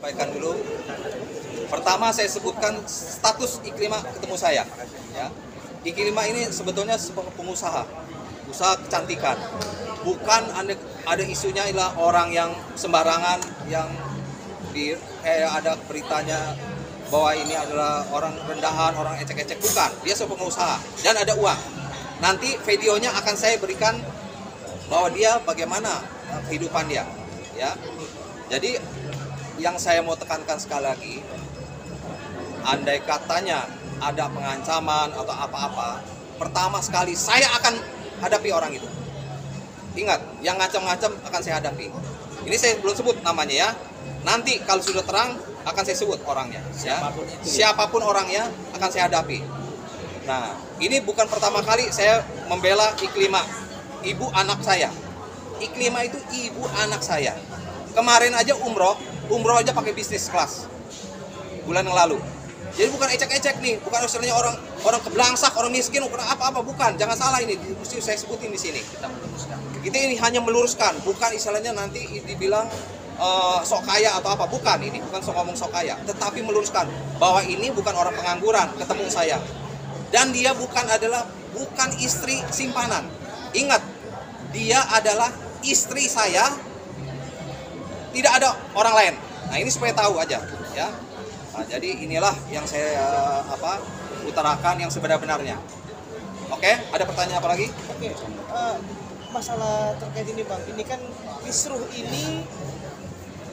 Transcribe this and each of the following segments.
sampaikan dulu. Pertama saya sebutkan status Iklima ketemu saya. Ya. Iklima ini sebetulnya sebagai pengusaha, usaha kecantikan. Bukan ada isunya adalah orang yang sembarangan yang kayak ada beritanya bahwa ini adalah orang rendahan, orang ecek-ecek. Bukan, dia seorang pengusaha dan ada uang. Nanti videonya akan saya berikan bahwa dia bagaimana kehidupan dia, ya. Jadi yang saya mau tekankan sekali lagi, andai katanya ada pengancaman atau apa-apa, pertama sekali saya akan hadapi orang itu. Ingat, yang ngacam-ngacam akan saya hadapi. Ini saya belum sebut namanya ya. Nanti kalau sudah terang akan saya sebut orangnya. Ya. Siapapun orangnya akan saya hadapi. Nah, ini bukan pertama kali saya membela Iklima, ibu anak saya. Iklima itu ibu anak saya. Kemarin aja umroh aja pakai bisnis kelas bulan yang lalu. Jadi bukan ecek-ecek nih, bukan istilahnya orang keblangsak, orang miskin, bukan apa-apa, bukan. Jangan salah ini, mesti saya sebutin di sini. Kita ini hanya meluruskan, bukan istilahnya nanti dibilang sok kaya atau apa, bukan. Ini bukan sok ngomong sok kaya, tetapi meluruskan bahwa ini bukan orang pengangguran ketemu saya. Dan dia bukan istri simpanan. Ingat, dia adalah istri saya, tidak ada orang lain. Nah, ini supaya tahu aja, ya. Nah, jadi inilah yang saya utarakan yang sebenar-benarnya. Oke, ada pertanyaan apa lagi? Oke, masalah terkait ini Bang, ini kan kisruh ini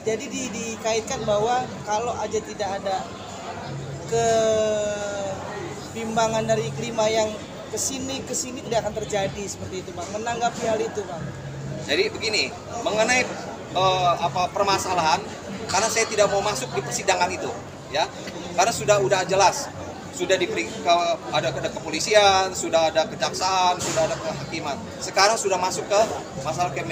jadi dikaitkan bahwa kalau aja tidak ada kebimbangan dari Iklima yang kesini tidak akan terjadi seperti itu Bang. Menanggapi hal itu Bang. Jadi begini, mengenai permasalahan, karena saya tidak mau masuk di persidangan itu, ya, karena udah jelas, sudah ada kepolisian, sudah ada kejaksaan, sudah ada kehakiman. Sekarang sudah masuk ke masalah ke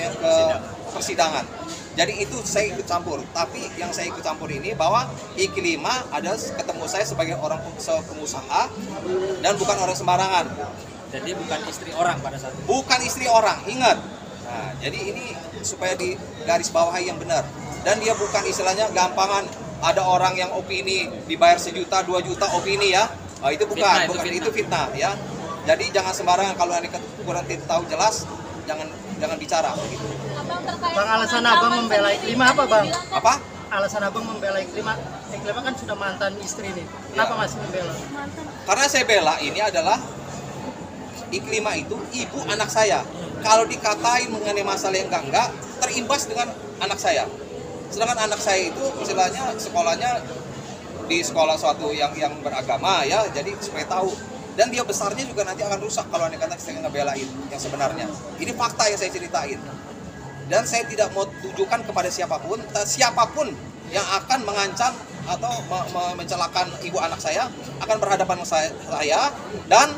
persidangan. Jadi itu saya ikut campur. Tapi yang saya ikut campur ini bahwa Iklima ada ketemu saya sebagai orang pengusaha dan bukan orang sembarangan. Jadi bukan istri orang pada saat itu. Bukan istri orang, ingat. Nah, jadi ini supaya di garis bawahi yang benar. Dan dia bukan istilahnya gampangan ada orang yang opini dibayar 1 juta, 2 juta opini ya. Nah, itu bukan, itu fitnah ya. Jadi jangan sembarangan, kalau Anda kurang tahu jelas jangan bicara gitu. Bang, alasan Abang membela Iklima apa Bang? Apa? Alasan Abang membela Iklima kan sudah mantan istri nih. Kenapa masih membela? Karena saya bela ini adalah Iklima itu ibu anak saya. Kalau dikatain mengenai masalah yang enggak, terimbas dengan anak saya. Sedangkan anak saya itu istilahnya sekolahnya di sekolah suatu yang beragama ya, jadi supaya tahu. Dan dia besarnya juga nanti akan rusak kalau anda kata saya ngebelain yang sebenarnya. Ini fakta yang saya ceritain. Dan saya tidak mau tujukan kepada siapapun yang akan mengancam atau mencelakakan ibu anak saya akan berhadapan saya dan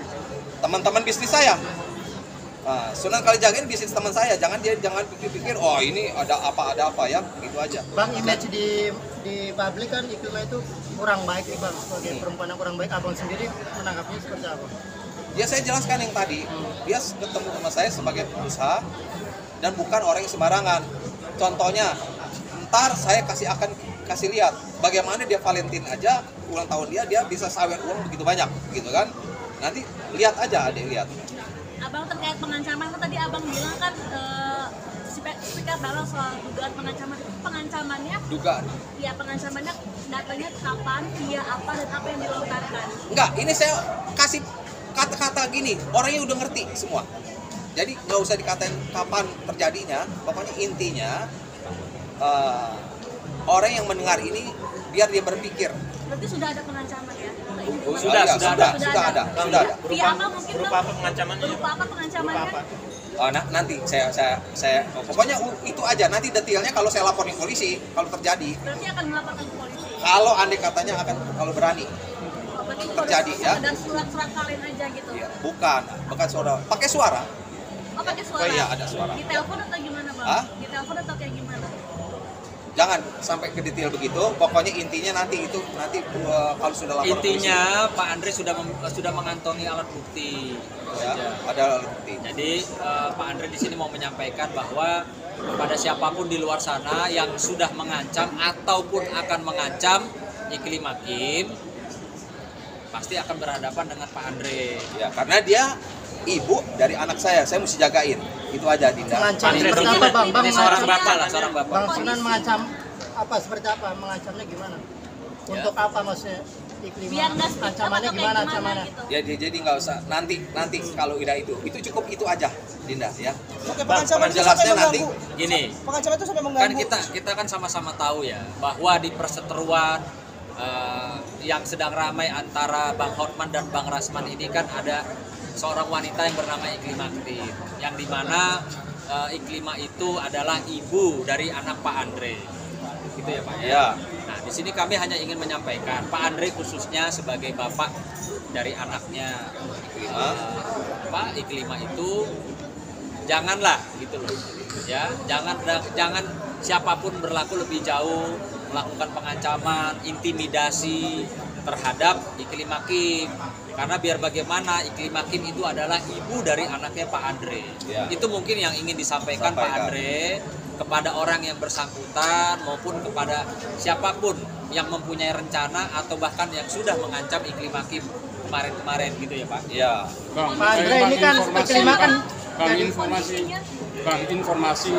teman-teman bisnis saya. Nah, Sunan Kalijaga ini bisnis teman saya, jangan pikir oh ini ada apa ya, gitu aja. Bang, image di publik kan Iklima itu kurang baik nih Bang, sebagai perempuan yang kurang baik. Abang sendiri menanggapinya seperti apa? Ya saya jelaskan yang tadi, dia ketemu sama saya sebagai pengusaha dan bukan orang yang sembarangan. Contohnya, ntar saya akan kasih lihat bagaimana dia Valentine aja ulang tahun dia bisa sawer uang begitu banyak, gitu kan? Nanti lihat aja, adik lihat. Abang terkait pengancaman kan tadi abang bilang kan speaker dalam soal dugaan pengancaman itu pengancamannya pengancamannya datanya kapan, via apa dan apa yang dilontarkan. Enggak, ini saya kasih kata-kata gini, orangnya udah ngerti semua. Jadi nggak usah dikatain kapan terjadinya, pokoknya intinya orang yang mendengar ini biar dia berpikir. Berarti sudah ada pengancaman ya? Sudah ada. Via apa mungkin? Berupa apa pengancamannya? Berupa apa pengancamannya? Nanti saya pokoknya itu aja. Nanti detailnya kalau saya laporin polisi kalau terjadi. Berarti akan melaporkan ke polisi. Kalau andai katanya akan kalau berani terjadi ya. Dan surat-surat kalian aja gitu. Ya, bukan suara. Pakai suara. Oh, pakai suara. Oh iya, ada suara. Di telepon atau gimana, Bang? Hah? Di telepon atau kayak gimana? Jangan sampai ke detail begitu. Pokoknya intinya nanti kalau sudah lapor Intinya Pak Andre sudah mengantongi alat bukti. polisi, ya, ada alat bukti. Jadi Pak Andre di sini mau menyampaikan bahwa kepada siapapun di luar sana yang sudah mengancam ataupun akan mengancam Iklim Hakim pasti akan berhadapan dengan Pak Andre. Ya, karena dia ibu dari anak saya mesti jagain. Itu aja, Dinda. Mengancam Andre seperti dulu. apa bang? Bang Ini seorang mengancam- bapak lah, seorang bapak. Bang Sunan mengancam apa? Seperti apa? Mengancamnya gimana? Untuk apa maksudnya? Iklim Biar nggak speak up ancamannya atau gimana? kayak Ancamannya? gitu. Ya, jadi nggak usah nanti kalau udah itu cukup itu aja, Dinda, ya. Oke, pengancaman itu penjelasnya sampai nanti. mengganggu. Gini, Pengancaman itu sampai kan mengganggu. kita kan sama-sama tahu ya bahwa di perseteruan yang sedang ramai antara Bang Hotman dan Bang Rasman ini kan ada seorang wanita yang bernama Iklima Aktif, yang dimana Iklima itu adalah ibu dari anak Pak Andre, gitu ya Pak ya. Ya. Nah di sini kami hanya ingin menyampaikan Pak Andre khususnya sebagai bapak dari anaknya Iklima. Pak Iklima itu janganlah gitu loh ya, jangan siapapun berlaku lebih jauh melakukan pengancaman, intimidasi terhadap Iklim Hakim, karena biar bagaimana Iklim Hakim itu adalah ibu dari anaknya Pak Andre. Ya. Itu mungkin yang ingin disampaikan Pak Andre kepada orang yang bersangkutan maupun kepada siapapun yang mempunyai rencana atau bahkan yang sudah mengancam Iklim Hakim kemarin-kemarin gitu ya Pak. Ya. Bang, Pak Andre ini kan Iklima kan Bang, informasi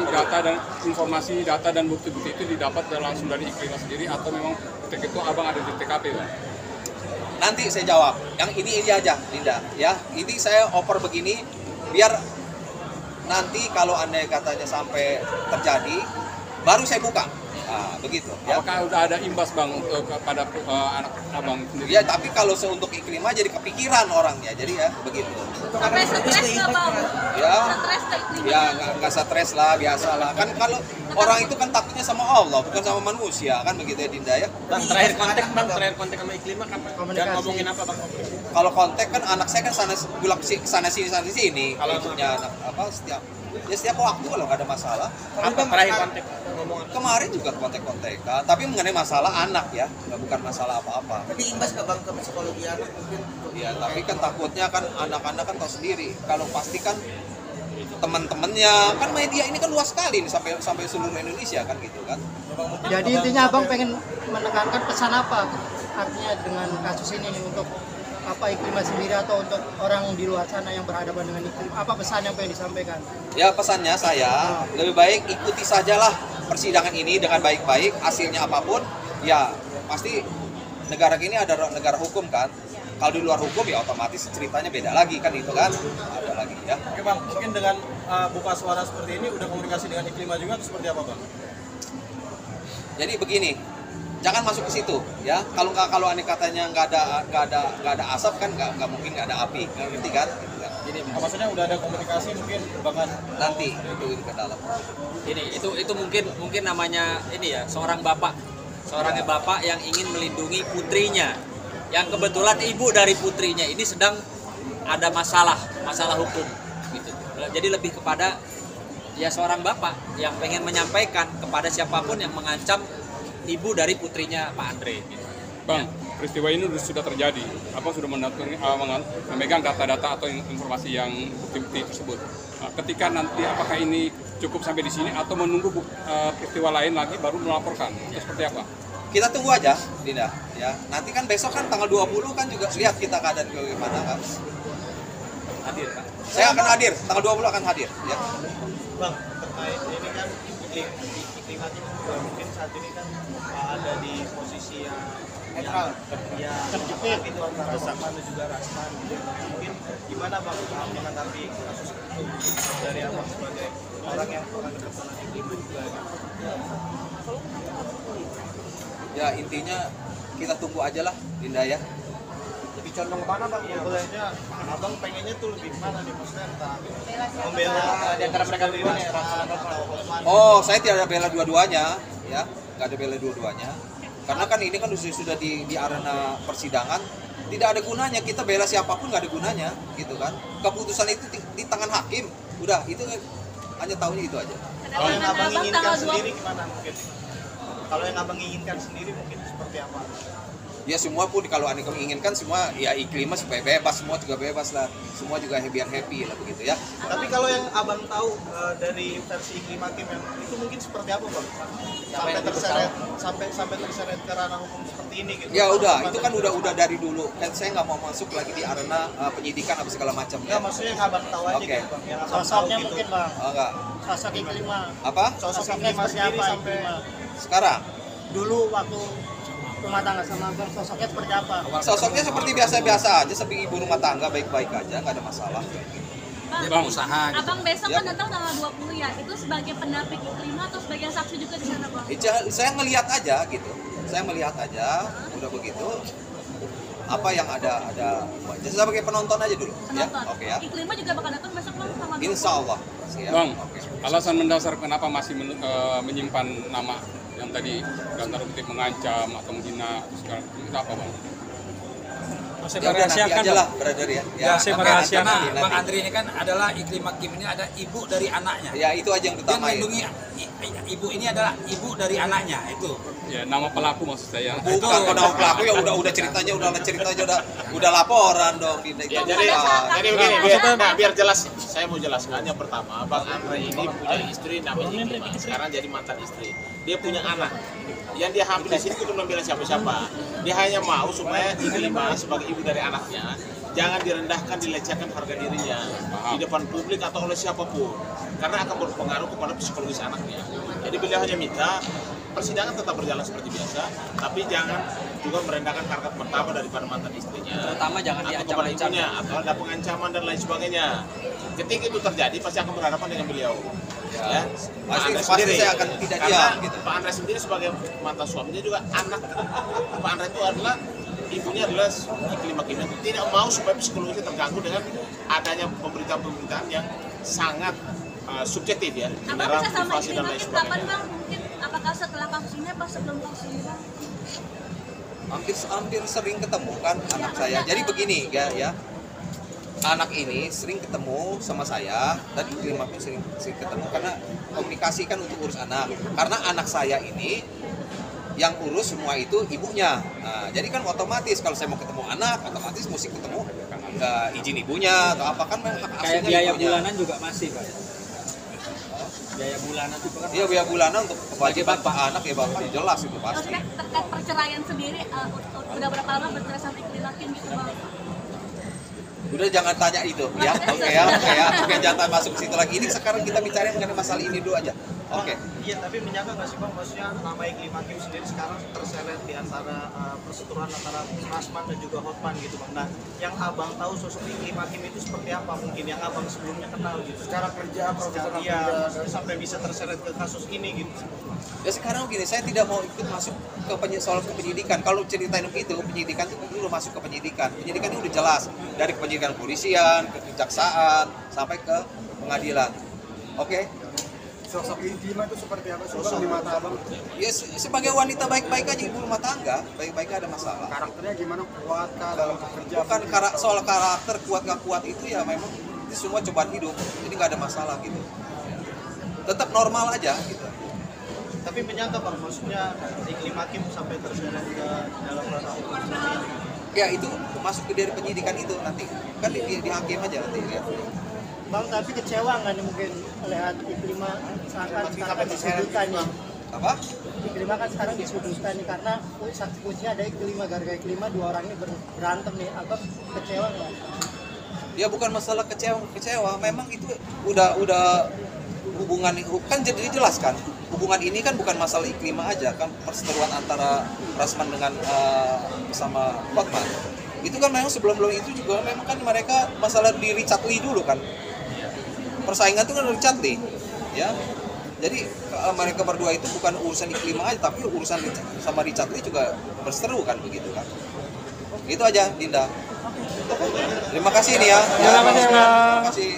data dan bukti-bukti itu didapat langsung dari Iklima sendiri atau memang ketika itu abang ada di TKP, Bang? Nanti saya jawab. Yang ini aja, Dinda, ya. Ini saya oper begini biar nanti kalau andai katanya sampai terjadi baru saya buka. Nah, begitu, ya. Apakah udah ada imbas, Bang, untuk kepada anak abang sendiri? Ya, tapi kalau untuk Iklima jadi kepikiran orangnya. Jadi ya begitu. Sampai stres nggak Bang? Ya. Stres ke Iklim? Ya nggak stres lah, biasa lah. Kan kalau orang itu kan takutnya sama Allah, bukan sama manusia, kan begitu ya, Dinda, ya. Bang, terakhir kontak sama Iklima kapan? Komunikasi. Dan ngomongin apa Bang? Kalau kontak kan anak saya kan sana sini kalau punya anak apa setiap waktu kalau nggak ada masalah. Apa terakhir kontak ngomong? Kemarin juga kontak-kontakan, tapi mengenai masalah anak ya, bukan masalah apa-apa. Tapi imbas nggak bang ke psikologi anak mungkin? Ya, tapi kan takutnya kan anak-anak kan tahu sendiri. Kalau pasti kan teman-temannya, kan media ini kan luas sekali nih sampai seluruh Indonesia kan gitu kan. Jadi intinya abang pengen menekankan pesan apa artinya dengan kasus ini nih untuk apa Iklima sendiri atau untuk orang di luar sana yang berhadapan dengan Iklim, apa pesan yang pengen disampaikan? Ya, pesannya saya lebih baik ikuti sajalah persidangan ini dengan baik-baik, hasilnya apapun ya pasti negara ini ada negara hukum kan. Kalau di luar hukum ya otomatis ceritanya beda lagi kan, itu kan ada lagi ya. Oke Bang, mungkin dengan buka suara seperti ini udah komunikasi dengan Iklima juga atau seperti apa Bang? Jadi begini, jangan masuk ke situ ya. Kalau aneh katanya nggak ada asap kan nggak mungkin nggak ada api, ngerti kan? Gitu kan. Gini, maksudnya udah ada komunikasi mungkin bahkan Nanti itu ke dalam. Ini itu mungkin namanya ini ya, seorang bapak yang ingin melindungi putrinya, yang kebetulan ibu dari putrinya ini sedang ada masalah hukum gitu. Jadi lebih kepada ya seorang bapak yang pengen menyampaikan kepada siapapun yang mengancam ibu dari putrinya Pak Andre gitu. Bang, peristiwa ini sudah terjadi. Abang sudah memegang data-data atau informasi yang bukti-bukti tersebut. Nah, ketika nanti apakah ini cukup sampai di sini atau menunggu peristiwa lain lagi baru melaporkan? Itu seperti apa? Kita tunggu aja, Dinda ya. Nanti kan besok kan tanggal 20 kan juga lihat kita keadaan bagaimana kan. Hadir Pak. Saya akan hadir, tanggal 20 akan hadir ya. Bang, terkait ini kan Iklim Hakim juga mungkin saat ini kan ada di posisi yang netral, ya terjepit itu antara Hotman dan juga Rasman gitu. Mungkin gimana Bang menanggapi kasus itu dari Abang sebagai orang yang pernah dekat sama Iklim juga gitu. Ya intinya kita tunggu aja lah, Dinda ya. Lebih condong kemana Bang? Ya, maksudnya Abang pengennya tuh lebih mana nih maksudnya entah membela di antara mereka berdua nih Rasman atau Hotman. Oh, saya tidak ada bela dua-duanya ya, nggak ada bela dua-duanya. Karena kan ini kan sudah di arena persidangan, tidak ada gunanya kita bela siapapun, nggak ada gunanya gitu kan. Keputusan itu di tangan hakim, udah itu hanya tahunya itu aja. Kedatangan Abang Abang inginkan tanggal sendiri 20. gimana mungkin? Kalau yang abang inginkan sendiri mungkin seperti apa? Ya semua pun kalau Anda menginginkan semua ya iklimnya supaya bebas, semua juga bebas lah, semua juga happy lah begitu ya. Tapi kalau yang abang tahu dari versi Iklim Hakim yang itu mungkin seperti apa bang? Sampai terseret ke ranah hukum seperti ini gitu. Ya udah, itu kan udah dari dulu. Kan saya nggak mau masuk lagi di arena penyidikan apa segala macam. Ya maksudnya yang abang tahu aja Oke. gitu bang. Yang abang tahu Sosoknya gitu. mungkin bang, Oh, enggak. sosok Iklima. Apa? Sosok Sosoknya Iklim seperti sendiri apa sampai Iklima? Sekarang Dulu waktu rumah tangga sama abang, sosoknya seperti apa? sosoknya seperti biasa-biasa aja, seperti ibu rumah tangga, baik-baik aja, nggak ada masalah. Bang, usaha gitu. abang besok Ya. kan datang tanggal 20 ya, itu sebagai pendamping Iklima atau sebagai saksi juga di sana bang? Saya ngelihat aja gitu. Saya melihat aja, udah begitu. Apa yang ada. Jadi sebagai penonton aja dulu, ya. Penonton. Oke ya. Iklima juga bakal datang besok bang tanggal 20. Insya Allah. Siap. Bang, Oke. alasan mendasar kenapa masih menyimpan nama yang tadi dalam tanda kutip mengancam atau menghina atau sekarang itu apa bang? Ya udah nanti aja lah, brother ya. Karena Bang Andri ini kan adalah Iklim Hakim ini ada ibu dari anaknya. Ya itu aja yang Dia utama itu. melindungi ibu ini adalah ibu dari anaknya itu. Ya nama pelaku maksud saya. Bukan pada pelaku ya udah ceritanya udah laporan dong di Ya, jadi begini, biar jelas, saya mau jelaskan. Yang pertama, Bang Andre ini punya istri namanya Iklima, sekarang jadi mantan istri. Dia punya anak. Yang dia hamil di sini itu membela siapa-siapa. Dia hanya mau supaya Iklima sebagai ibu dari anaknya jangan direndahkan, dilecehkan harga dirinya di depan publik atau oleh siapapun, karena akan berpengaruh kepada psikologis anaknya. Jadi beliau hanya minta persidangan tetap berjalan seperti biasa, tapi jangan juga merendahkan harkat martabat daripada mantan istrinya, Terutama jangan atau kepada diancam-ancam. ibunya, atau ada pengancaman dan lain sebagainya. Ketika itu terjadi, pasti akan berhadapan dengan beliau. Ya, Pak Andre pasti sendiri, saya akan tidak karena diam, gitu. Pak Andre sendiri sebagai mantan suaminya juga anak Pak Andre itu adalah ibunya adalah Iklim Hakim yang tidak mau supaya psikologisnya terganggu dengan adanya pemberitaan-pemberitaan yang sangat subjektif ya, Abang menyerang bisa sama privasi dan Iklima lain kapan sebagainya. bang? Mungkin apakah setelah kasus ini apa sebelum kasus ini bang? hampir sering ketemu kan anak saya. Jadi begini ya. Anak ini sering ketemu sama saya dan Iklim Hakim sering ketemu karena komunikasi kan untuk urus anak. Karena anak saya ini yang urus semua itu ibunya. Nah, jadi kan otomatis kalau saya mau ketemu anak, otomatis mesti ketemu izin ibunya atau apa kan memang hak Kayak asuhnya biaya ibunya. bulanan juga masih pak. Biaya bulanan itu kan Iya biaya bulanan untuk kewajiban Pak anak ya Bapak jelas itu Terus pasti. terkait perceraian sendiri, udah berapa lama bercerai sama Iklim Hakim gitu bang? Udah jangan tanya itu ya. Oke ya. Oke jangan masuk ke situ lagi. Ini sekarang kita bicara mengenai masalah ini dulu aja. Oke. Iya, tapi menyangka nggak sih bang, maksudnya nama Iklim Hakim sendiri sekarang terseret di antara perseteruan antara Rasman dan juga Hotman gitu bang. Nah, yang abang tahu sosok Iklim Hakim itu seperti apa mungkin yang abang sebelumnya kenal gitu? Secara kerja, profesional, iya, sampai bisa terseret ke kasus ini gitu. Ya sekarang gini, saya tidak mau ikut masuk ke soal penyidikan. Kalau ceritain begitu, penyidikan itu dulu masuk ke penyidikan. Penyidikan itu udah jelas dari penyidikan polisian, ke kejaksaan, sampai ke pengadilan. Oke? Sosok Iklima itu seperti apa sih bang di mata abang? Ya sebagai wanita baik-baik aja ibu rumah tangga, baik-baik ada masalah. Karakternya gimana, kuat kah dalam bekerja? Bukan soal karakter kuat gak kuat itu ya memang itu semua cobaan hidup, jadi nggak ada masalah gitu. Tetap normal aja gitu. Tapi menyangka bang, maksudnya Iklim Hakim sampai terseret ke dalam ranah hukum seperti ini. Ya itu masuk ke dari penyidikan itu nanti kan di hakim aja nanti lihat. Bang, tapi kecewa nggak nih mungkin melihat Iklima seakan disudutkan nih? Apa? Iklima kan sekarang disudutkan nih karena saksi kunci ada Iklima, gara-gara Iklima dua orang ini berantem nih. Abang kecewa nggak? Ya bukan masalah kecewa, memang itu udah hubungan kan jadi jelas kan. Hubungan ini kan bukan masalah Iklima aja kan, perseteruan antara Rasman dengan sama Hotman. Itu kan memang sebelum itu juga memang kan mereka masalah di Richard Lee dulu kan. Persaingan itu kan Richard Lee, ya. Jadi mereka berdua itu bukan urusan Iklima aja, tapi urusan sama Richard Lee juga berseteru kan begitu kan. Itu aja, Dinda. Terima kasih nih ya. Terima kasih.